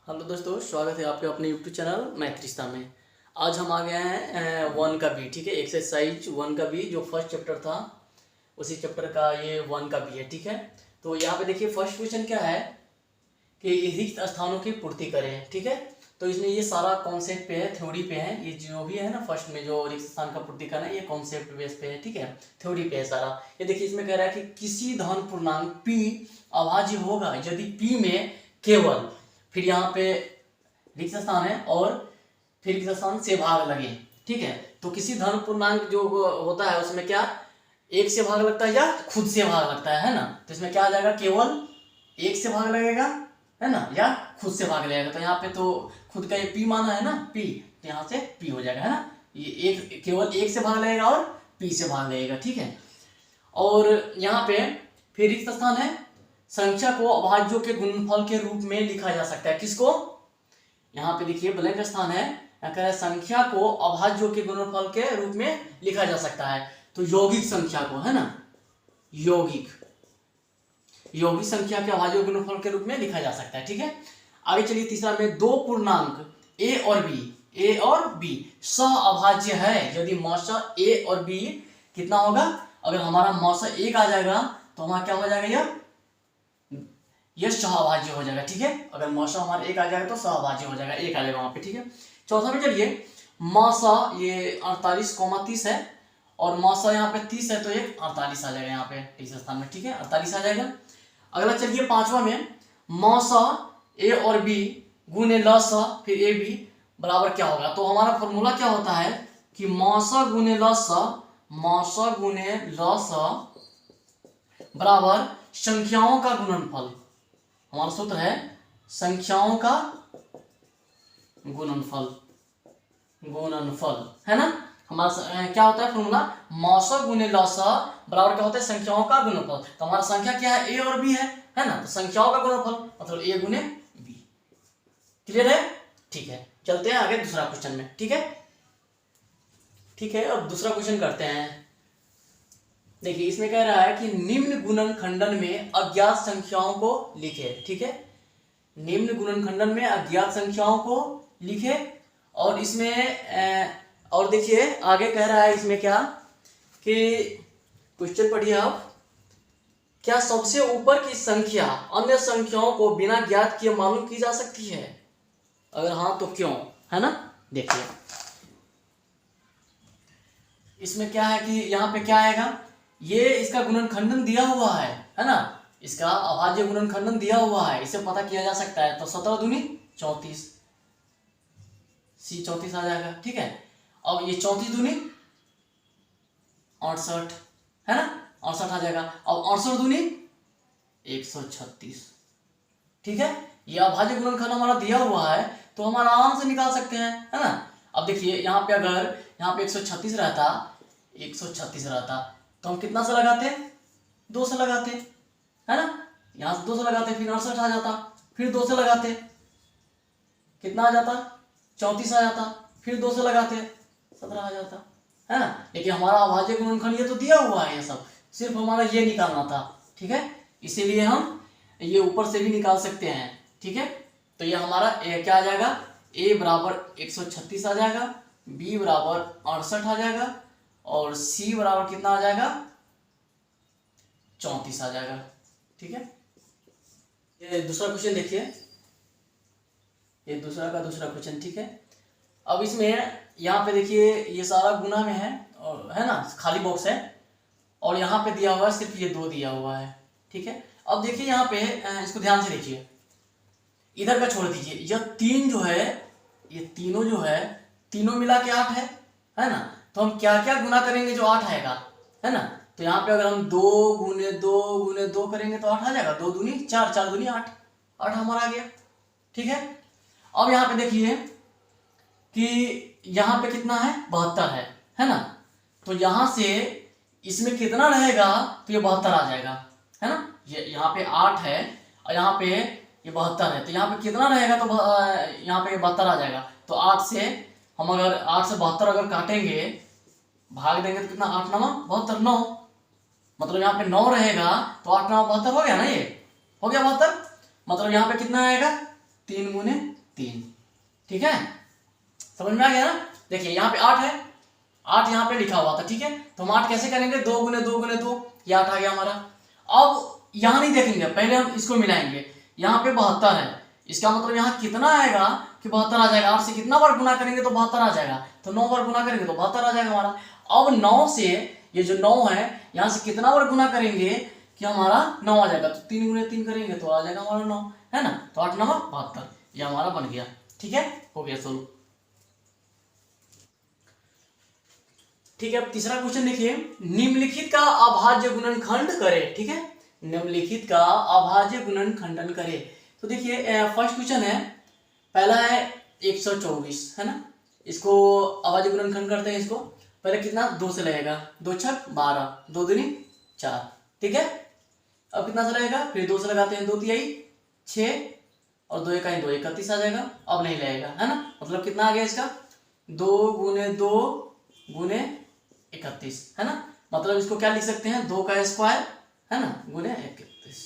Hello दोस्तों, स्वागत है आपके अपने यूट्यूब चैनल मैथरिश्ता में। आज हम आ गए हैं वन का बी। ठीक है, एक्सरसाइज वन का बी जो फर्स्ट चैप्टर था उसी चैप्टर का ये वन का बी है। ठीक है, तो यहाँ पे देखिए फर्स्ट क्वेश्चन क्या है कि रिक्त स्थानों की पूर्ति करें। ठीक है, तो इसमें ये सारा कॉन्सेप्ट पे है, थ्योरी पे है। ये जो भी है ना फर्स्ट में जो रिक्त स्थान का पूर्ति करना है ये कॉन्सेप्ट बेस पे है। ठीक है, थ्योरी पे है सारा। ये देखिए इसमें कह रहा है कि किसी धन पूर्णांक p अभाज्य होगा यदि p में केवल, फिर यहाँ पे रिक्त स्थान है और फिर रिक्त स्थान से भाग लगे। ठीक है, तो किसी धन पूर्णांक जो होता है उसमें क्या एक से भाग लगता है या खुद से भाग लगता है ना। तो इसमें क्या आ जाएगा, केवल एक से भाग लगेगा है ना, या खुद से भाग लगेगा। तो यहाँ पे तो खुद का ये पी माना है ना, पी, तो यहाँ से पी हो जाएगा है ना। ये एक केवल एक से भाग लगेगा और पी से भाग लगेगा। ठीक है, और यहाँ पे फिर रिक्त स्थान है, संख्या को अभाज्यों के गुणनफल के रूप में लिखा जा सकता है। किसको, यहाँ पे देखिए ब्लैंक स्थान है, कह रहा है संख्या को अभाज्यों के गुणनफल के रूप में लिखा जा सकता है। तो यौगिक संख्या को है ना, यौगिक संख्या के अभाज्यों के गुणनफल के रूप में लिखा जा सकता है। ठीक है, आगे चलिए तीसरा में दो पूर्णांक ए और बी सह अभाज्य है यदि मौसा ए और बी कितना होगा। अगर हमारा मौसा एक आ जाएगा तो हमारा क्या हो जाएगा, यह सहअभाज्य हो जाएगा। ठीक है, अगर मौसा हमारा एक आ जाएगा तो सहअभाज्य हो जाएगा, एक आ जाएगा वहां पे। ठीक है, चौथा में चलिए मौसा ये 48,30 है और मौसा यहाँ पे 30 है तो ये 48 आ जाएगा यहाँ पे तीसरे स्थान में। ठीक है, 48 आ जाएगा। अगला चलिए पांचवा में मौसा ए और बी गुने लसा फिर ए बी बराबर क्या होगा। तो हमारा फॉर्मूला क्या होता है कि मौसा गुने लसा बराबर संख्याओं का गुणनफल। हमारा सूत्र है संख्याओं का गुणनफल है ना। हमारा क्या होता है फॉर्मूला, मौसा गुने लसा बराबर क्या होता है संख्याओं का गुणनफल। तो हमारा संख्या क्या है, ए और बी है ना, तो संख्याओं का गुणनफल मतलब ए गुने बी। क्लियर है। ठीक है, चलते हैं आगे दूसरा क्वेश्चन में। ठीक है, अब दूसरा क्वेश्चन करते हैं। देखिए इसमें कह रहा है कि निम्न गुणनखंडन में अज्ञात संख्याओं को लिखे। ठीक है, निम्न गुणनखंडन में अज्ञात संख्याओं को लिखे और इसमें और देखिए आगे कह रहा है इसमें क्या कि क्वेश्चन पढ़िए आप, क्या सबसे ऊपर की संख्या अन्य संख्याओं को बिना ज्ञात किए मालूम की जा सकती है, अगर हाँ तो क्यों, है ना। देखिए इसमें क्या है कि यहाँ पे क्या आएगा, ये इसका गुणनखंडन दिया हुआ है ना, इसका अभाज्य गुणनखंडन दिया हुआ है, इसे पता किया जा सकता है। तो 17 दूनी 34, सी 34 आ जाएगा। ठीक है, अब ये 34 दूनी 68 है ना, 68 आ जाएगा। अब 68 दूनी 136। ठीक है, ये अभाज्य गुणनखंड हमारा दिया हुआ है तो हम आराम से निकाल सकते हैं, है ना। अब देखिए यहाँ पे अगर यहाँ पे 136 रहता तो हम कितना से लगाते, 2 से लगाते, है ना। यहाँ से 2 से लगाते फिर 68 आ जाता, फिर 2 से लगाते कितना आ जाता, 34 आ जाता, फिर 2 से लगाते 17 आ जाता, है ना। लेकिन हमारा अभाज्य गुणनखंड ये तो दिया हुआ है, ये सब सिर्फ हमारा ये निकालना था। ठीक है, इसीलिए हम ये ऊपर से भी निकाल सकते हैं। ठीक है, तो ये हमारा क्या आ जाएगा, ए बराबर 136 आ जाएगा, बी बराबर 68 आ जाएगा और सी बराबर कितना आ जाएगा, 34 आ जाएगा। ठीक है, ये दूसरा क्वेश्चन देखिए, ये दूसरा क्वेश्चन। ठीक है, अब इसमें यहाँ पे देखिए ये सारा गुना में है और है ना, खाली बॉक्स है और यहाँ पे दिया हुआ है सिर्फ ये 2 दिया हुआ है। ठीक है, अब देखिए यहाँ पे इसको ध्यान से देखिए, इधर का छोड़ दीजिए, यह 3 जो है, ये तीनों जो है तीनों मिला के 8 है ना। तो हम क्या क्या गुना करेंगे जो 8 आएगा, है ना। तो यहाँ पे अगर हम 2 गुने 2 करेंगे तो 8 आ जाएगा, 2 दूनी 4, 4 दूनी 8, 8 हमारा आ गया। ठीक है, अब यहाँ पे देखिए कि यहाँ पे कितना है, 72 है ना। तो यहाँ से इसमें कितना रहेगा तो ये 72 आ जाएगा, है ना। ये यहाँ पे 8 है और यहाँ पे ये 72 है, तो यहाँ पे कितना रहेगा तो यहाँ पे 72 आ जाएगा। तो 8 से हम अगर 8 से 72 अगर काटेंगे, भाग देंगे तो कितना, 8 9 72, 9 मतलब यहाँ पे 9 रहेगा तो 8 9 72 हो गया ना, ये हो गया 72। मतलब यहाँ पे कितना आएगा, 3 गुने 3, ठीक है, समझ में आ गया ना। देखिए यहाँ पे 8 है, 8 यहाँ पे लिखा हुआ था, ठीक है, तो हम 8 कैसे करेंगे, 2 गुने 2 गुने 2, ये 8 आ गया हमारा। अब यहाँ नहीं देखेंगे, पहले हम इसको मिलाएंगे। यहाँ पे 72 है, इसका मतलब यहाँ कितना आएगा कि 72 आ जाएगा। 8 से कितना बार गुना करेंगे तो 72 आ जाएगा, तो 9 बार गुना करेंगे तो 72 आ जाएगा हमारा। अब 9 से ये जो 9 है यहाँ से कितना बार गुना करेंगे कि हमारा 9 आ जाएगा, तो 3 गुने 3 करेंगे तो आ जाएगा हमारा 9, है ना। तो 8 9 72, ये हमारा बन गया, ठीक है, हो गया सोल्व। ठीक है, अब तीसरा क्वेश्चन देखिए, निम्नलिखित का अभाज्य गुणनखंड करे, ठीक है, निम्नलिखित का अभाज्य गुणनखंडन करे। तो देखिए फर्स्ट क्वेश्चन है, पहला है 124, है ना, इसको अभाज्य गुणनखंड करते हैं। इसको पहले कितना 2 से लगेगा, 2 छक 12, 2 दूनी 4, ठीक है। अब कितना से लगेगा, फिर 2 से लगाते हैं, 2 तिहाई 6 और 2 इकाई 2, 31 आ जाएगा। अब नहीं लगेगा, है ना, मतलब कितना आ गया इसका 2 गुने 2 गुने 31, है ना, मतलब इसको क्या लिख सकते हैं 2 का स्क्वायर, है ना, गुने 31,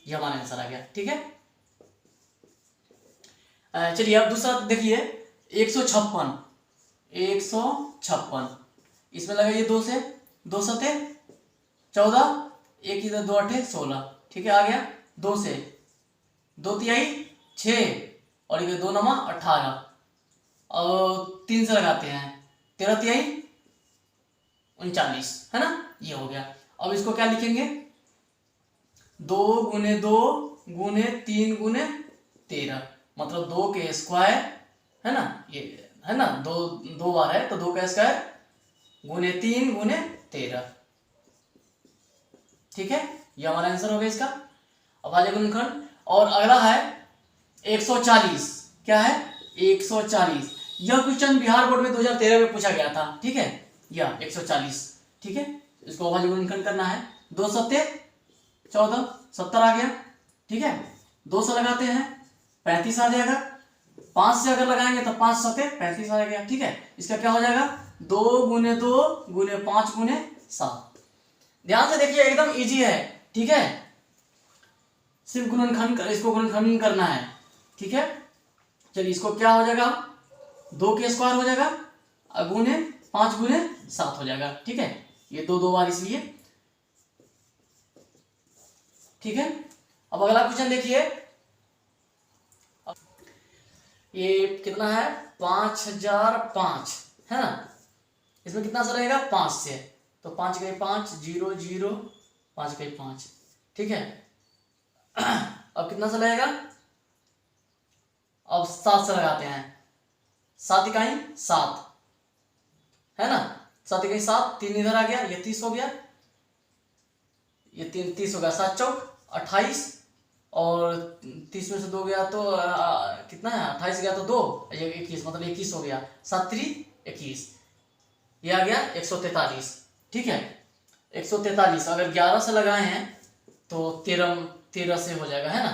ये हमारा आंसर आ गया, ठीक है। चलिए अब दूसरा देखिए 156, 156, इसमें लगाइए 2 से, 2 सते 14, 1 इधर 2 8 16, ठीक है, आ गया। 2 से 2 तिहाई 6 और इधर 2 9 18 और 3 से लगाते हैं 13 तिहाई 39, है ना, ये हो गया। अब इसको क्या लिखेंगे 2 गुने 2 गुने 3 गुने 13, मतलब 2 के स्क्वायर, है ना, ये है ना, 2 बार है तो 2 का स्क्वायर गुने 3 गुने 13, ठीक है, ये हमारा आंसर हो गया इसका अभाज्य गुणनखंड। और अगला है 140, क्या है 140, यह क्वेश्चन बिहार बोर्ड में 2013 में पूछा गया था, ठीक है, यह 140, ठीक है, इसको अभाज्य गुणनखंड करना है। 2 सत्ते 14, 70 आ गया, ठीक है, 2 से लगाते हैं 35 आ जाएगा, 5 से अगर लगाएंगे तो 5 सत्ते 35 आ गया, ठीक है, इसका क्या हो जाएगा 2 गुने 2 गुने 5 गुने 7। ध्यान से देखिए एकदम इजी है, ठीक है, सिर्फ गुणनखंड, इसको गुणनखंड करना है, ठीक है। चलिए इसको क्या हो जाएगा 2 के स्क्वायर हो जाएगा गुने 5 गुने 7 हो जाएगा, ठीक है, ये 2 बार इसलिए, ठीक है। अब अगला क्वेश्चन देखिए, ये कितना है 5005, है ना, इसमें कितना सा रहेगा 5 से, तो 5 गए 5 0 0 5 गए 5, ठीक है। अब कितना सा लगेगा, अब 7 से लगाते हैं, 7 इकाई 7, है ना, 7 इकाई 7, 3 इधर आ गया, ये 30 हो गया, ये 3 30 हो गया, 7 चौक 28 और 30 में से 2 गया तो कितना है 28 गया तो 2, ये 21, मतलब 21 हो गया, 7 3 21, ये आ गया 143, ठीक है, 143 अगर 11 से लगाए हैं तो 13 से हो जाएगा, है ना,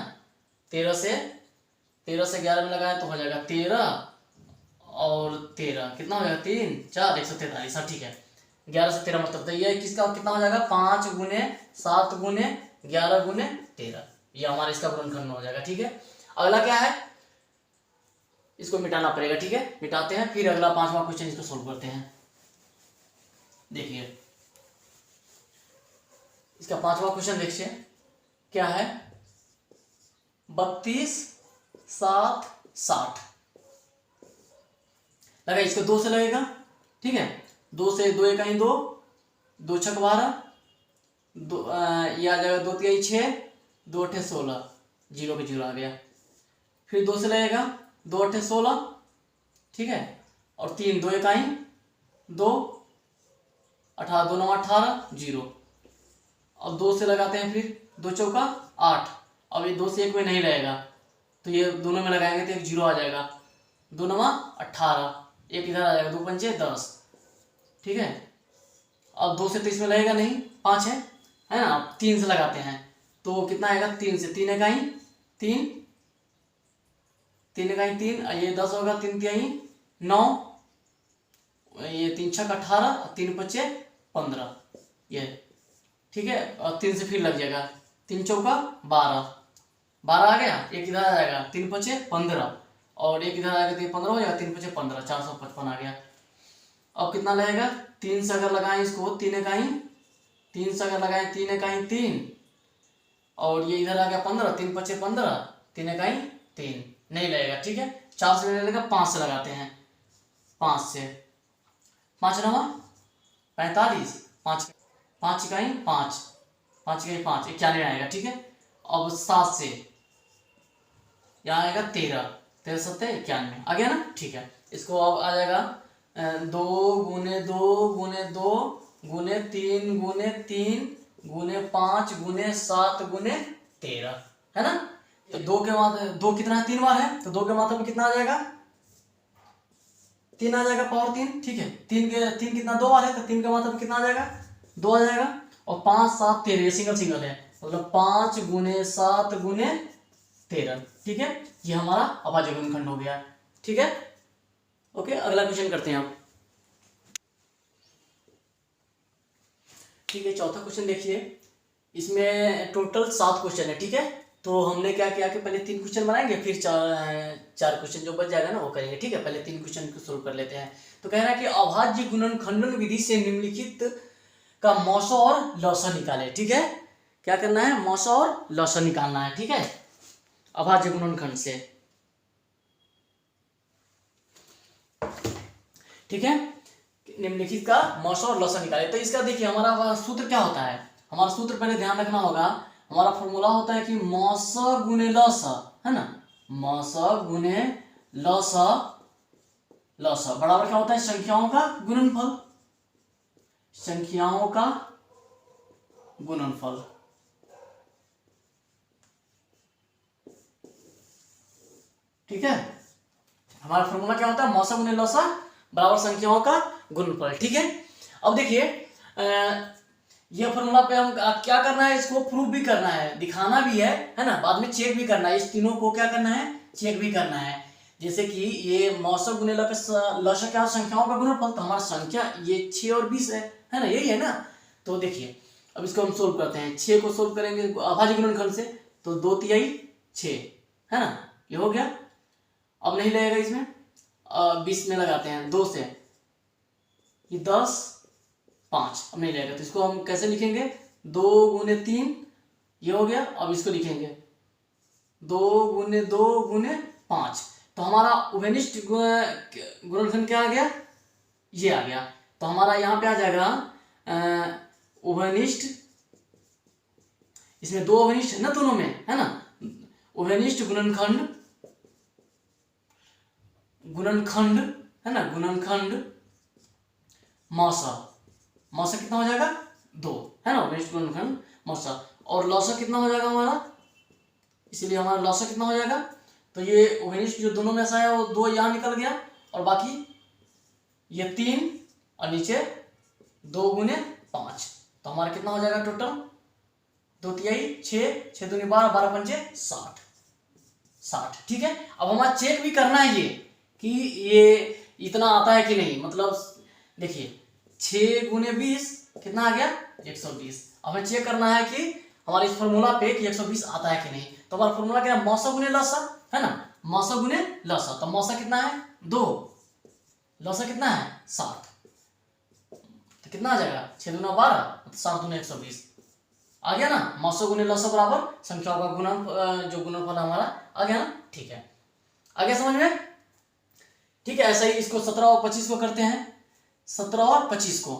13 से 11 में लगाए तो हो जाएगा 13 और 13 कितना हो जाएगा 3 4 143, हाँ ठीक है, 11 से 13 मतलब, तो ये किसका कितना हो जाएगा 5 गुने 7 गुने 11 गुने 13, ये हमारा इसका गुणनखंड हो जाएगा, ठीक है। अगला क्या है, इसको मिटाना पड़ेगा, ठीक है, मिटाते हैं, फिर अगला 5वां क्वेश्चन इसको सोल्व करते हैं। देखिए इसका 5वां क्वेश्चन देखिए क्या है 32 7 60, लगा, इसको 2 से लगेगा, ठीक है, 2 से 2 इकाई 2 2 छक 12, ये आ जाएगा 2 तिहाई 6 2 अठे 16, 0 के 0 आ गया, फिर 2 से लगेगा 2 अठे 16, ठीक है, और 3 2 इकाई 2 18 2 9 18 0, अब 2 से लगाते हैं, फिर 2 चौका 8, अब ये 2 से 1 में नहीं रहेगा तो ये दोनों में लगाएंगे तो एक 0 आ जाएगा, 2 9 18, एक इधर आ जाएगा, 2 पंचे 10, ठीक है। अब 2 से तो इसमें लगेगा नहीं, 5 है ना, 3 से लगाते हैं तो कितना आएगा 3 से 3 इकाई 3 3 इकाई 3, ये 10 होगा, 3 तिहाई 9, ये 3 छक 18 3 पच्चे 15, ये ठीक है, और 3 से फिर लग जाएगा, 3 चौका 12, 12 आ गया, एक इधर आ जाएगा 3 पचे 15, और एक इधर आएगा तो ये 15 हो जाएगा, 3 पचे 15, 455 आ गया। अब कितना लगेगा, 3 से अगर लगाएं इसको, 3 इकाई 3 से अगर लगाएं 3 इकाई 3, और ये इधर आ गया 15, 3 पचे 15, 3 इकाई 3, नहीं लगेगा। ठीक है, 4 से नहीं लगेगा, 5 से लगाते हैं, 5 से 5 रमा 45, 5 इकाई 5, 5 इकाई 5, 91 आएगा। ठीक है, अब 7 से यहाँ आएगा 13, 13 सत्ते 91 आ गया ना। ठीक है, इसको अब आ जाएगा 2 गुने 2 गुने 2 गुने 3 गुने 3 गुने 5 गुने 7 गुने 13, है ना। तो 2 के मात्रा 2 कितना है, 3 बार है, तो 2 के मात्रा में कितना आ जाएगा, 3 आ जाएगा, पावर 3। ठीक है, 3 कितना 2 बार है, तो 3 के मात्रा में कितना आ जाएगा, 2 आ जाएगा। और 5 7 13, ये सिंगल सिंगल है, मतलब 5 गुने 7 गुने 13। ठीक है, ये हमारा अभाज्य गुणनखंड हो गया। ठीक है, ओके, अगला क्वेश्चन करते हैं आप। ठीक है, चौथा क्वेश्चन देखिए, इसमें टोटल 7 क्वेश्चन है। ठीक है, तो हमने क्या किया कि पहले 3 क्वेश्चन बनाएंगे, फिर चार क्वेश्चन जो बच जाएगा ना वो करेंगे। ठीक है, पहले 3 क्वेश्चन को सोल्व कर लेते हैं। तो कह रहा है कि अभाज्य गुणनखंडन विधि से निम्नलिखित का मौसा और लौसा निकाले। ठीक है, क्या करना है, मौसा और लौसा निकालना है। ठीक है, अभाज्य गुणनखंड से। ठीक है, निम्नलिखित का मौसा और लौसा निकाले। तो इसका देखिए हमारा सूत्र क्या होता है, हमारा सूत्र पहले ध्यान रखना होगा, हमारा फॉर्मूला होता है कि मौसा गुने लौसा, है ना, मौसा गुने लौसा, लौसा बराबर क्या होता है, संख्याओं का गुणनफल, संख्याओं का गुणनफल। ठीक है, हमारा फॉर्मूला क्या होता है, मौसा गुने लौसा बराबर संख्याओं का गुणनफल। ठीक है, अब देखिए ये फॉर्मूला पे हम क्या करना है, इसको प्रूव भी करना है, दिखाना भी है ना, बाद में चेक भी करना है, इस तीनों को क्या करना है, चेक भी करना है। जैसे कि ये मौसा गुने लौसा क्या संख्याओं का गुणनफल, तो हमारा संख्या ये 6 और 20 है ना, यही है ना। तो देखिए अब इसको हम सोल्व करते हैं, 6 को सोल्व करेंगे अभाज्य गुणनखंड से, तो 2 तिहाई 6, है ना, ये हो गया। अब नहीं लगेगा इसमें, 20 में लगाते हैं 2 से, ये 10 5, अब नहीं लगेगा, तो इसको हम कैसे लिखेंगे, 2 गुने 3, ये हो गया। अब इसको लिखेंगे 2 गुने 2 गुने 5, तो हमारा उभयनिष्ठ गुणनखंड क्या आ गया, ये आ गया। तो हमारा यहाँ पे आ जाएगा उभयनिष्ठ, इसमें 2 उभयनिष्ठ है ना दोनों में, है ना, उभयनिष्ठ गुणनखंड, गुणनखंड है ना, गुणनखंड मौसा, मौसा कितना हो जाएगा 2, है ना, उभयनिष्ठ गुणनखंड मौसा। और लौसा कितना हो जाएगा हमारा, इसीलिए हमारा लौसा कितना हो जाएगा, तो ये उभयनिष्ठ जो दोनों में ऐसा है वो 2 यहाँ निकल गया, और बाकी ये 3 और नीचे 2 गुने 5, तो हमारा कितना हो जाएगा टोटल, 2 तिहाई 6, 6 दूनी 12, 12 पंचे 60, 60। ठीक है, अब हमारा चेक भी करना है ये कि ये इतना आता है कि नहीं, मतलब देखिए 6 गुने 20 कितना आ गया 120। अब हमें चेक करना है कि हमारे इस फॉर्मूला पे कि 120 आता है कि नहीं। तो हमारा फॉर्मूला क्या है, मौसा गुने लौसा, है ना, मौसा गुने लौसा, तो मौसा कितना है 2, लौसा कितना है 60, तो कितना आ जाएगा 6 दूना 12, 7 दूना 120 आ गया ना। मौसा गुने लौसा बराबर संख्याओं का गुणन, जो गुणनफल हमारा आ गया ना। ठीक है, आ गया समझ में। ठीक है, ऐसा ही इसको 17 और 25 को करते हैं, 17 और 25 को,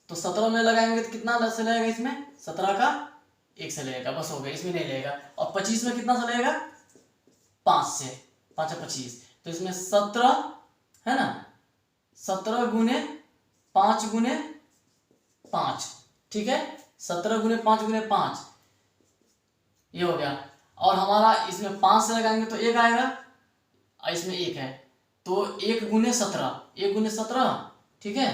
तो 17 में लगाएंगे तो कितना से लगेगा, इसमें 17 का 1 से लगेगा, बस हो गया, इसमें नहीं लगेगा। और 25 में कितना से लगेगा 5 से, 5 और 25, तो इसमें 17 है ना, 17 गुने 5 गुने 5, ठीक है, 17 गुने 5 गुने 5, ये हो गया। और हमारा इसमें 5 से लगाएंगे तो 1 आएगा, और इसमें 1 है, तो 1 गुने 17, 1 गुने 17, ठीक है।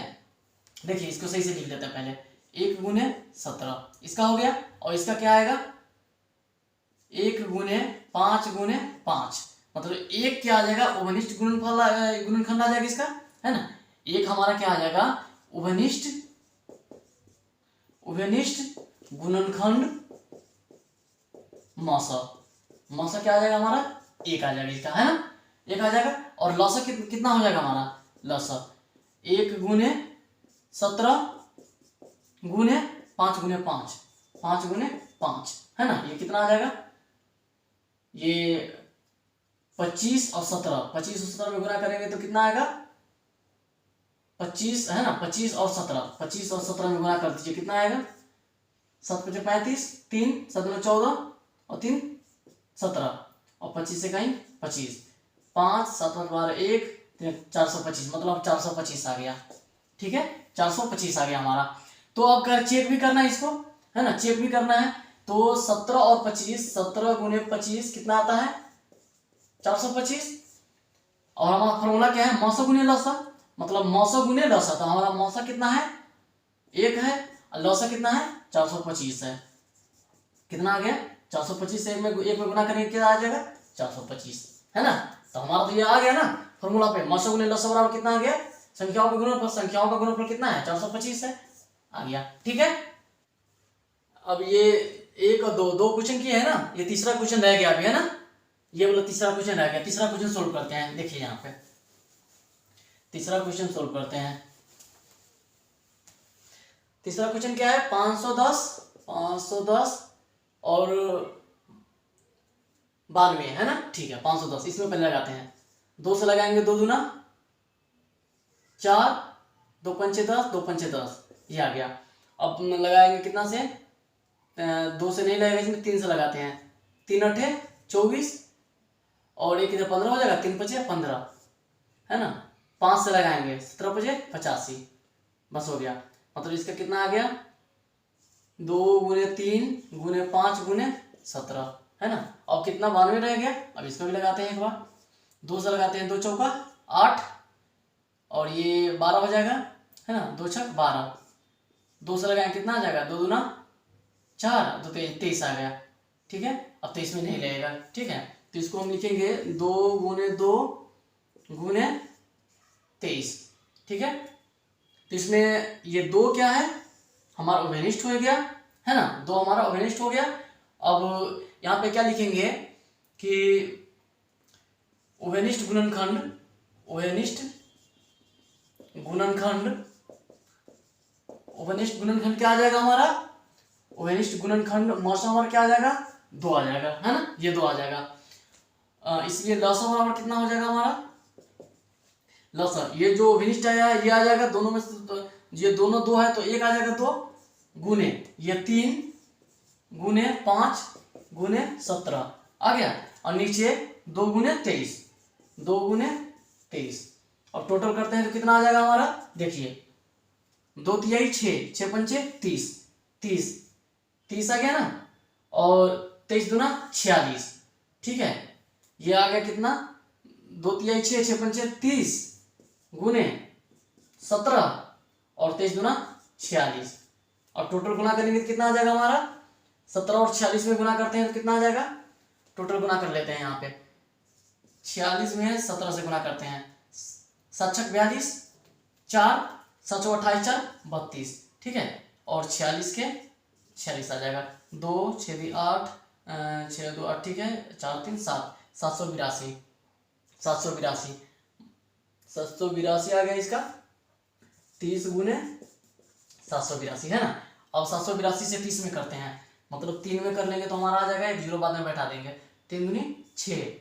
देखिए इसको सही से लिख देते हैं पहले, 1 गुने 17 इसका हो गया, और इसका क्या आएगा 1 गुने 5 गुने 5, मतलब 1 क्या आ जाएगा उभयनिष्ठ गुणनफल, गुणनखंड आ जाएगा इसका, है ना। 1 हमारा क्या आ जाएगा उभयनिष्ठ, उभयनिष्ठ गुणनखंड मौसा, मौसा क्या आ जाएगा हमारा, 1 आ जाएगा इसका, है ना, 1 आ जाएगा। और लौसा कितना हो जाएगा हमारा, लौसा 1 गुने 17 गुने 5 गुने 5, 5 गुने 5, है ना, ये कितना आ जाएगा, ये 25 और 17, 25 और 17 में गुना करेंगे तो कितना आएगा 25, है ना, 25 और 17, 25 और 17 में गुना कर दीजिए, कितना आएगा 7 × 35, 3 7 × 14 और 3 17 और 25 से कहीं 25, 5 7 12 1 425, मतलब 425 आ गया, ठीक है, 425 आ गया हमारा। तो अब कर चेक भी करना है इसको, है ना, चेक भी करना है। तो 17 और 25, 17 गुने 25 कितना आता है 425, और हमारा फॉर्मूला क्या है, मौसा गुने लौसा, मतलब मौसा गुने लौसा, तो हमारा मौसा कितना है 1 है और लौसा कितना है 425 है, कितना आ गया 425 से 1 में गुना करेंगे क्या आ जाएगा 425, है ना। तो हमारा तो ये आ गया ना फॉर्मूला पे, मौसा गुने लौसा बराबर कितना आ गया, संख्याओं का गुणनफल, संख्याओं का गुणनफल कितना है 425 है, आ गया, ठीक है। अब ये 1 और 2 क्वेश्चन किए है ना, ये तीसरा क्वेश्चन रह गया अभी, है ना, ये वाला तीसरा क्वेश्चन रह गया। तीसरा क्वेश्चन सोल्व करते हैं, देखिए यहाँ पे तीसरा क्वेश्चन सोल्व करते हैं। तीसरा क्वेश्चन क्या है, 510 और 92, है ना, ठीक है 510, इसमें पहले लगाते हैं, 2 से लगाएंगे 2 दूना 4, 2 पंचे 10, 2 पंचे 10, ये आ गया। अब लगाएंगे कितना से, 2 से नहीं लगेगा इसमें, 3 से लगाते हैं, 3 8 24 और 1 इधर 15 हो जाएगा, 3 5 15, है ना, 5 से लगाएंगे 17 5 85, बस हो गया। मतलब इसका कितना आ गया 2 गुने 3 गुने 5 गुने 17, है ना। अब कितना 92 रह गया, अब इसको भी लगाते हैं एक बार, 2 से लगाते हैं, 2 चौका 8 और ये 12 हो जाएगा, है ना, 2 छक 12, 2 से लगाएंगे कितना आ जाएगा 2 दूना 4, 2 23 आ गया, ठीक है। अब 23 में नहीं लगेगा, ठीक है, तो इसको हम लिखेंगे 2 गुने 2 गुने 23, ठीक है। तो इसमें ये 2 क्या है हमारा ओवेनिस्ट हो गया, है ना, 2 हमारा ओवेनिस्ट हो गया। अब यहाँ पे क्या लिखेंगे कि ओवेनिस्ट गुणनखंड, ओवेनिस्ट गुणनखंड, ओवेनिस्ट गुणनखंड क्या आ जाएगा हमारा, ओवेनिस्ट गुणनखंड मौसा हमारा क्या आ जाएगा 2 आ जाएगा, है ना, ये 2 आ जाएगा। इसलिए लौसा बराबर कितना हो जाएगा हमारा, लौसा ये जो ओवेनिस्ट आया है ये आ जाएगा, दोनों में से तो ये दोनों 2 है तो 1 आ जाएगा, 2 गुने ये 3 गुने 5 गुने 17 आ गया, और नीचे 2 गुने 23, 2 गुने 23, और टोटल करते हैं तो कितना आ जाएगा हमारा, देखिए 2 तिहाई 6, 6 पंचे 30, 30 आ गया ना, और 23 दूना 46, ठीक है, ये आ गया कितना 2 तिहाई 6, 6 पंचे 30 गुने 17 और 23 दूना 46, और टोटल गुना करेंगे तो कितना आ जाएगा हमारा 17 और 46 में गुना करते हैं तो कितना आ जाएगा, टोटल गुना कर लेते हैं, यहाँ पे 46 में 17 से गुना करते हैं, 7 छक 42, 4 7 चौ 28 4 32, ठीक है, और 46 के 46 आ जाएगा, 2 6 दी 8 6 2 8, ठीक है, 4 3 7, 782, 782 782 आ गया इसका, 30 गुने 782, है ना। अब 782 से 30 में करते हैं, मतलब 3 में कर लेंगे तो हमारा आ जाएगा, 1 जीरो बाद में बैठा देंगे, 3 दूनी 6,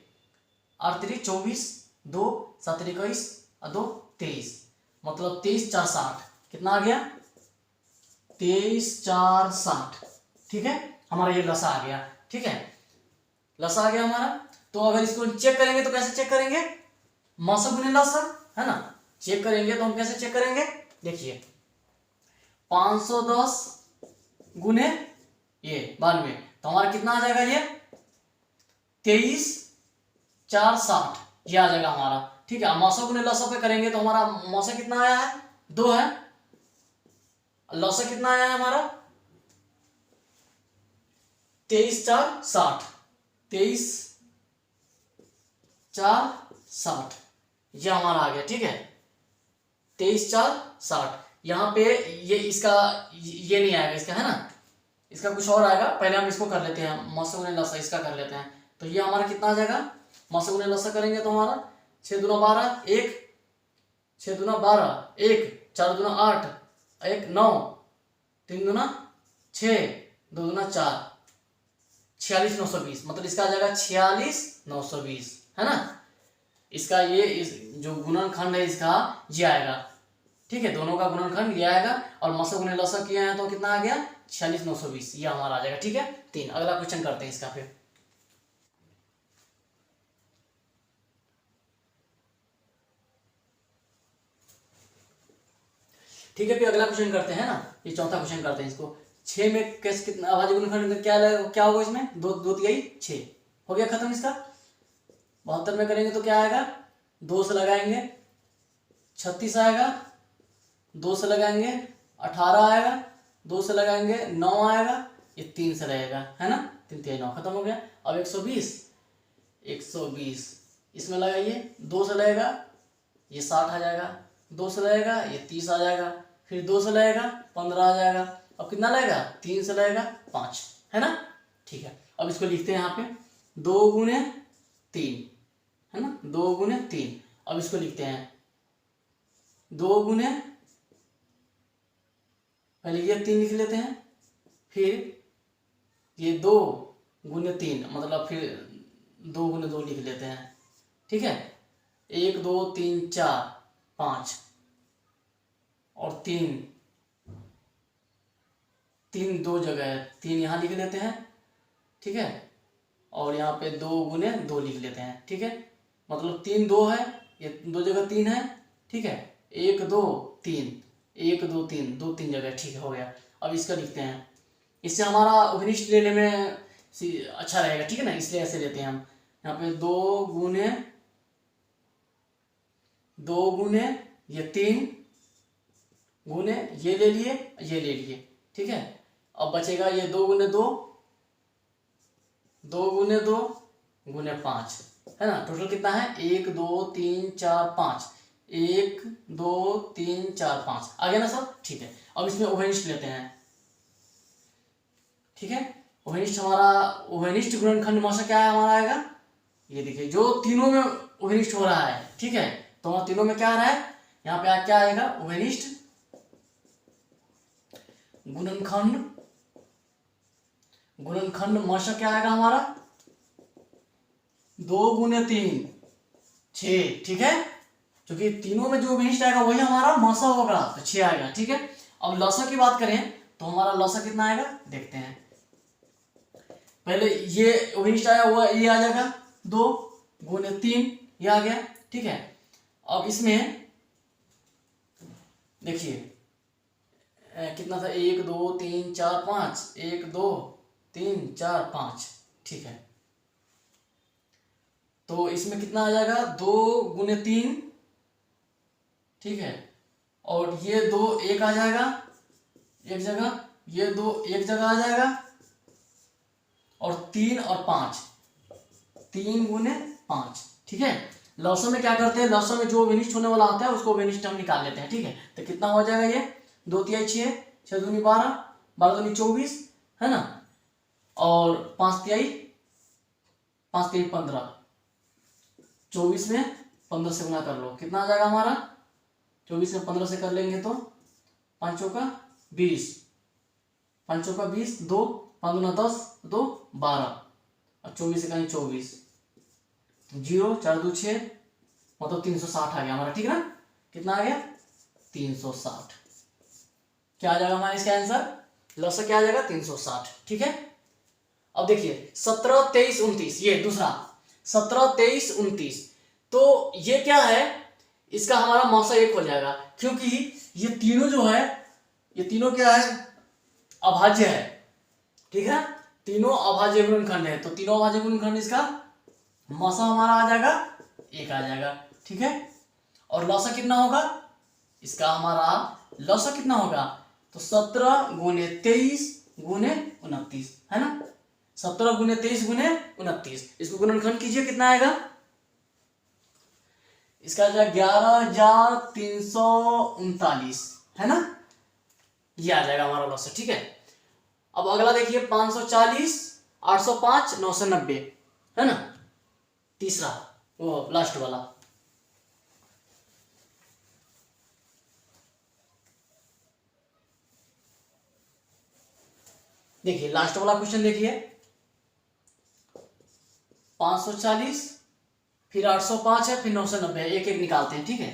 8 3 24, 2 7 21 और 2 23, मतलब 23 4 60, कितना आ गया 23 4 60, ठीक है, हमारा ये लसा आ गया, ठीक है, लसा आ गया हमारा। तो अगर इसको चेक करेंगे तो कैसे चेक करेंगे, मौसा गुने लसा, है ना, चेक करेंगे तो हम कैसे चेक करेंगे, देखिए 510 गुने ये 92, तो हमारा कितना आ जाएगा ये 23 4 60, ये आ जाएगा हमारा, ठीक है। मौसा गुने लसा पे करेंगे तो हमारा मौसा कितना आया है 2 है, लौसा कितना आया है हमारा 23 4 60, 23 4 60, ये हमारा आ गया, ठीक है, 23 4 60। यहाँ पे ये इसका ये नहीं आएगा इसका, है ना, इसका कुछ और आएगा, पहले हम इसको कर लेते हैं, मौसा गुने लसा इसका कर लेते हैं, तो ये हमारा कितना आ जाएगा, मौसा गुने लसा करेंगे तो हमारा 6 दूना 12, 1 6 दूना 12, 1 4 दूना 8, 1 9, 3 दूना 6, 2 दूना 4, 46 920, मतलब इसका आ जाएगा 46 920, है ना। इसका ये जो गुणनखंड है इसका ये आएगा, ठीक है, दोनों का गुणनखंड ये आएगा और मौसा गुने लसा किया है तो कितना आ गया 46 920, ये हमारा आ जाएगा, ठीक है। 3 अगला क्वेश्चन करते हैं इसका फिर। ठीक है, फिर अगला क्वेश्चन करते हैं ना, ये चौथा क्वेश्चन करते हैं इसको। 6 में कैसे कितना अभाज्य गुणनखंड क्या होगा इसमें, 2 तिहाई 6 हो गया खत्म इसका। 72 में करेंगे तो क्या आएगा, 2 से लगाएंगे 36 आएगा, 2 से लगाएंगे 18 आएगा, 2 से लगाएंगे 9 आएगा, ये 3 से रहेगा, है ना, 3 तिहाई 9 खत्म हो गया। अब 120 इसमें लगाइए, 2 से लगेगा ये 60 आ जाएगा, 2 से लगेगा ये 30 आ जाएगा, फिर 2 से लगेगा 15 आ जाएगा, अब कितना लगेगा 3 से लगेगा 5, है ना, ठीक है। अब इसको लिखते हैं यहाँ पे 2 गुने 3, है ना, 2 गुने 3। अब इसको लिखते हैं 2 गुने, पहले ये 3 लिख लेते हैं, फिर ये 2 गुने 3, मतलब फिर 2 गुने 2 लिख लेते हैं, ठीक है। 1 2 3 4 5 और 3 2 जगह है, 3 यहाँ लिख लेते हैं, ठीक है, और यहाँ पे 2 गुने 2 लिख लेते हैं, ठीक है, मतलब 3 2 है, ये 2 जगह 3 है, ठीक है, 1 2 3 1 2 3 2 3 जगह, ठीक है, हो गया। अब इसका लिखते हैं, इससे हमारा अभिनिष्ट लेने में अच्छा रहेगा, ठीक है ना, इसलिए ऐसे लेते हैं हम। यहाँ पे 2 गुने ये 3 गुने ये ले लिए, ठीक है। अब बचेगा ये 2 गुने 2 गुने 5, है ना, टोटल कितना है 1 2 3 4 5, 1 2 3 4 5 आ गया ना सब, ठीक है। अब इसमें उभयनिष्ठ लेते हैं, ठीक है। उभयनिष्ठ गुणनखंड मौसा क्या है हमारा आएगा, ये देखिए जो तीनों में उभयनिष्ठ हो रहा है, ठीक है, तो तीनों में क्या आ रहा है, यहाँ पे क्या आएगा उभयनिष्ठ गुणनखंड मौसा क्या आएगा हमारा 2 गुने 3 6, ठीक है, क्योंकि तीनों में जो उभयनिष्ठ आएगा वही हमारा मौसा होगा, तो 6 आएगा, ठीक है। अब लसा की बात करें तो हमारा लसा कितना आएगा देखते हैं, पहले ये उभयनिष्ठ आया हुआ ये आ जाएगा 2 गुने 3, ये आ गया, ठीक है। अब इसमें देखिए कितना था 1 2 3 4 5, 1 2 3 4 5, ठीक है, तो इसमें कितना आ जाएगा 2 गुने 3, ठीक है, और ये 2 1 आ जाएगा एक जगह, ये 2 एक जगह आ जाएगा, और 3 और 5 3 गुने 5, ठीक है। लौसों में क्या करते हैं, लौसों में जो विनिष्ट होने वाला होता है उसको विनिष्ट हम निकाल लेते हैं, ठीक है। तो कितना हो जाएगा ये 2 तिहाई 6, 6 दूनी 12, 12 दूनी 24, है ना, और 5 तिहाई 15, 24 में 15 से गुना कर लो, कितना आ जाएगा हमारा 24 में 15 से कर लेंगे तो 5 चौका 20, 5 चौका 20, 2 5 दूना 10, 2 12, और 24 से कहीं 24, 0 4 2 6, मतलब 360 आ गया हमारा, ठीक है ना, कितना आ गया 360, क्या आ जाएगा हमारा इसका आंसर, लसा क्या आ जाएगा 360, ठीक है। अब देखिए 17 23 29, ये दूसरा 17 23 29, तो ये क्या है, इसका हमारा मौसा 1 हो जाएगा, क्योंकि ये तीनों जो है ये तीनों क्या है अभाज्य है, ठीक है, तीनों अभाज्य गुणनखंड है, तो तीनों अभाज्य गुणनखंड इसका मौसा हमारा आ जाएगा 1 आ जाएगा, ठीक है। और लौसा कितना होगा इसका, हमारा लौसा कितना होगा, तो 17 गुने 23 गुने 29, है ना, 17 गुने 23 गुने 29, इसको गुणनखंड कीजिए, कितना आएगा इसका 11,339, है ना, ये आ जाएगा हमारा लौसा, ठीक है। अब अगला देखिए 540 805 990, है ना। तीसरा वो लास्ट वाला, देखिए लास्ट वाला क्वेश्चन देखिए, 540 फिर 805 है, फिर 990 है, एक एक निकालते हैं, ठीक है।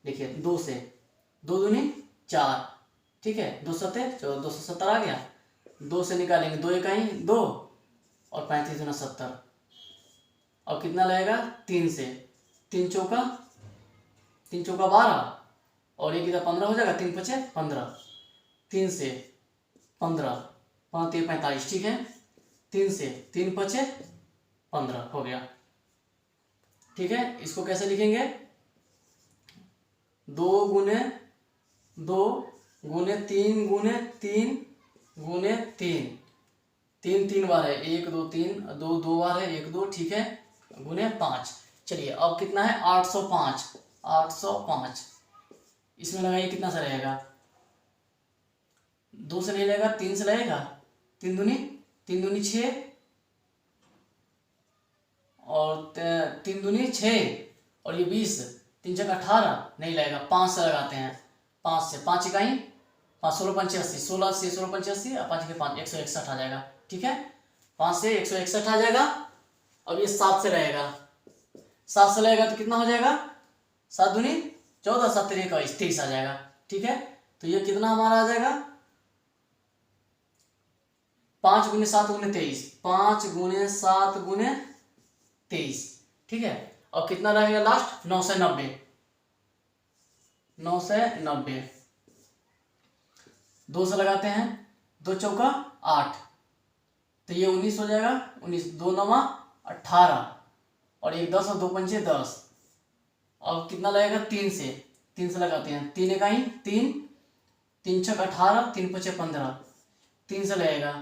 देखिए 2 से 2 दूनी 4, ठीक है, 2 सत्ते 270 आ गया। 2 से निकालेंगे, 2 इकाई 2 और 35 दूना 70, और कितना लगेगा 3 से, 3 चौका 12 और एक इधर 15 हो जाएगा, 3 पचे 15, 3 से 15 5 3 45, ठीक है। 3 से 3 पचे 15 हो गया, ठीक है। इसको कैसे लिखेंगे, 2 गुने 2 गुने 3 गुने 3 गुने 3, 3 3 बार है, 1 2 3, 2 2 बार है, 1 2, ठीक है, गुने 5। चलिए अब कितना है 805, 805 इसमें लगाइए, कितना सा रहेगा, 2 से नहीं लगेगा, 3 से लगेगा, 3 दूनी 6 और 3 दूनी 6 और ये 20, 3 जगह 18 नहीं लगेगा, 5 से लगाते हैं, 5 से 5 इकाई 5 16 85, 16 से 16 85 और 5 के 5 161 आ जाएगा, ठीक है। 5 से 161 आ जाएगा। अब ये 7 से रहेगा, 7 से लगेगा तो कितना हो जाएगा, 7 दूनी 14 7 3 21 23 आ जाएगा, ठीक है। तो ये कितना हमारा आ जाएगा, 5 गुने 7 गुने 23, 5 गुने 7 गुने 23, ठीक है। और कितना रहेगा लास्ट, 990, 990 2 से लगाते हैं, 2 चौका 8, तो ये 19 हो जाएगा, 19 2 9 18 और 1 10 और 2 पंचे 10। अब कितना लगेगा, 3 से लगाते हैं, 3 इकाई 3 3 छक 18, 3 पचे 15, 3 से लगेगा,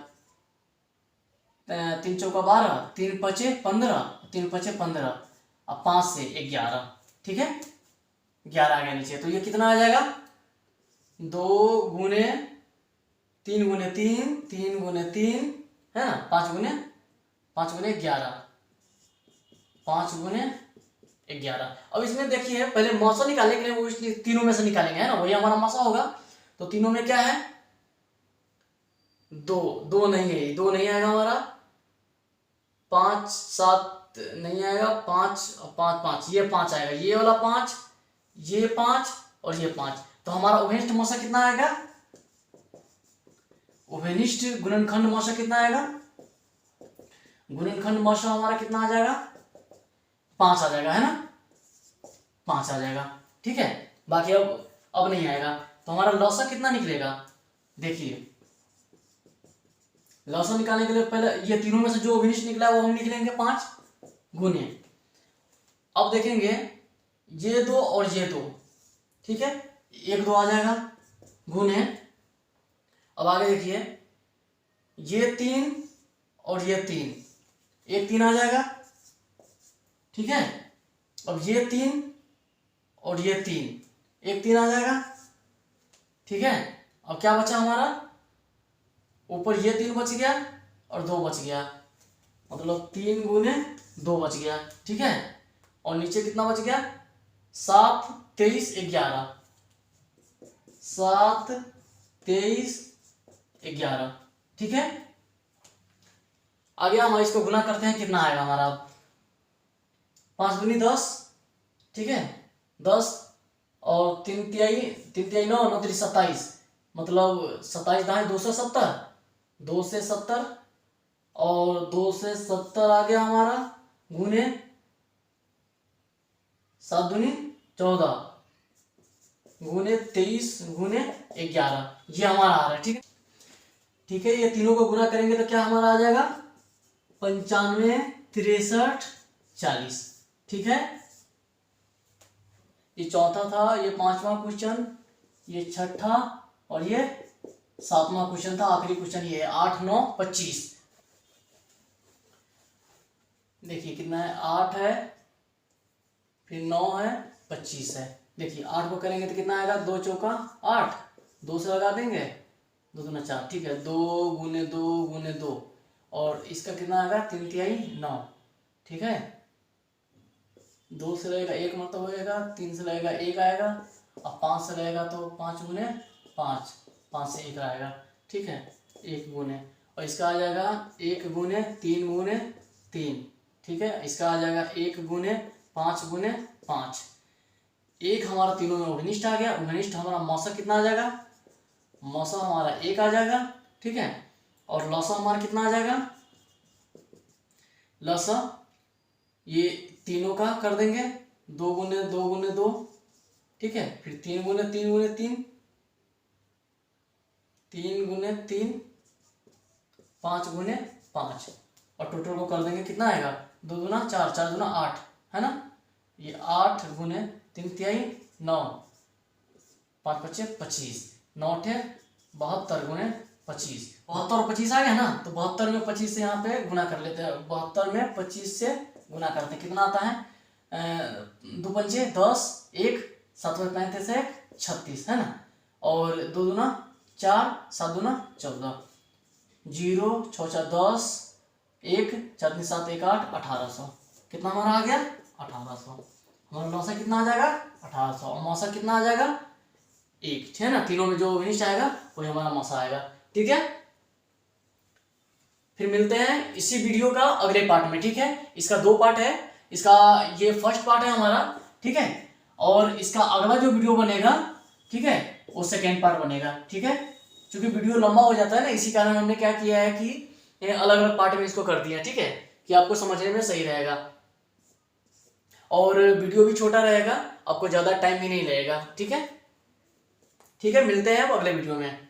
3 चौका 12, 3 पचे 15, 3 पचे 15 और 5 से 11, ठीक है, 11 आ गया नीचे। तो ये कितना आ जाएगा, 2 गुने 3 गुने 3 3 गुने 3 है ना, 5 गुने 11, 5 गुने 11। अब इसमें देखिए पहले मौसा निकालने के लिए वो तीनों में से निकालेंगे, है ना, वही हमारा मौसा होगा। तो तीनों में क्या है, 2 नहीं है, 2 नहीं आएगा हमारा, 5 7 नहीं आएगा, 5 और 5 5, ये 5 आएगा, ये वाला 5, ये 5 और ये 5। तो हमारा उभयनिष्ठ मौसा कितना आएगा, उभयनिष्ठ गुणनखंड मौसा कितना आएगा, गुणनखंड मौसा हमारा कितना आ जाएगा, 5 आ जाएगा, है ना, 5 आ जाएगा, ठीक है। बाकी अब नहीं आएगा। तो हमारा लौसा कितना निकलेगा, देखिए लौसा निकालने के लिए पहले ये तीनों में से जो अभिनिष्ट निकला है वो हम लिख लेंगे 5 गुने। अब देखेंगे ये 2 और ये 2, ठीक है, 1 2 आ जाएगा गुने। अब आगे देखिए ये 3 और ये 3, 1 3 आ जाएगा, ठीक है। अब ये 3 और ये 3, 1 3 आ जाएगा, ठीक है। अब क्या बचा हमारा, ऊपर ये 3 बच गया और 2 बच गया, मतलब 3 गुने 2 बच गया, ठीक है। और नीचे कितना बच गया, 7 23 11, 7 23 11, ठीक है। आगे हम इसको गुना करते हैं, कितना आएगा हमारा, 5 दूनी 10, ठीक है, 10 और 3 तिहाई 9 9 3 27, मतलब 27 दाएं 270, 2 से 70 और 2 से 70 आ गया हमारा, गुने 7 दूनी 14 गुने 23 गुने 11, ये हमारा आ रहा है, ठीक है, ठीक है। ये तीनों को गुना करेंगे तो क्या हमारा आ जाएगा, 95 63 40, ठीक है। ये चौथा था, ये 5वां क्वेश्चन, ये छठा और ये 7वां क्वेश्चन था। आखिरी क्वेश्चन ये है 8 9 25। देखिए कितना है, 8 है, फिर 9 है, 25 है। देखिए 8 को करेंगे तो कितना आएगा, 2 चौका 8, 2 से लगा देंगे, 2 दूना 4, ठीक है, 2 गुने 2 गुने 2 और इसका कितना आएगा, 3 तिहाई 9, ठीक है। 2 से लगेगा 1 मतलब हो जाएगा, 3 से लगेगा 1 आएगा, और 5 से लगेगा तो 5 गुने 5, 5 से 1 आएगा, ठीक है, 1 गुने, और इसका आ जाएगा 1 गुने 3 गुने 3, ठीक है, इसका आ जाएगा 1 गुने 5 गुने 5। एक हमारा तीनों में उघनिष्ठ आ गया, उघनिष्ठ हमारा मौसा कितना आ जाएगा, मौसा हमारा 1 आ जाएगा, ठीक है, और लौसा हमारा कितना आ जाएगा, लौसा ये तीनों का कर देंगे 2 गुने 2 गुने 2, ठीक है, फिर 3 गुने 3 गुने 3, 3 गुने 3, 5 गुने 5, और टोटल को कर देंगे कितना आएगा, 2 दूना 4, 4 दूना 8, है ना, ये 8 गुने 3 तिहाई 9, 5 पच्चे 25, 9 अठे 72 गुने 25, 72 और 25 आ गया ना, तो 72 में 25 से यहाँ पे गुना कर लेते हैं, 72 में 25 से गुना करते हैं, कितना आता है, 2 पंचे 10, 1 7 में 35 1 36, है ना, और 2 दूना 4, 7 दूना 14, 0 6 4 10, 1 4 7 1 8, 1800, कितना हमारा आ गया 1800, हमारा लौसा कितना आ जाएगा 1800, और मौसा कितना आ जाएगा 1, ठीक है ना, तीनों में जो विनिष्ट आएगा वही हमारा मौसा आएगा, ठीक है। फिर मिलते हैं इसी वीडियो का अगले पार्ट में, ठीक है, इसका 2 पार्ट है, इसका ये फर्स्ट पार्ट है हमारा, ठीक है, और इसका अगला जो वीडियो बनेगा, ठीक है, वो सेकेंड पार्ट बनेगा, ठीक है, क्योंकि वीडियो लंबा हो जाता है ना, इसी कारण हमने क्या किया है कि अलग अलग पार्ट में इसको कर दिया, ठीक है, कि आपको समझने में सही रहेगा, और वीडियो भी छोटा रहेगा, आपको ज़्यादा टाइम भी नहीं लगेगा, ठीक है, ठीक है, मिलते हैं अब अगले वीडियो में।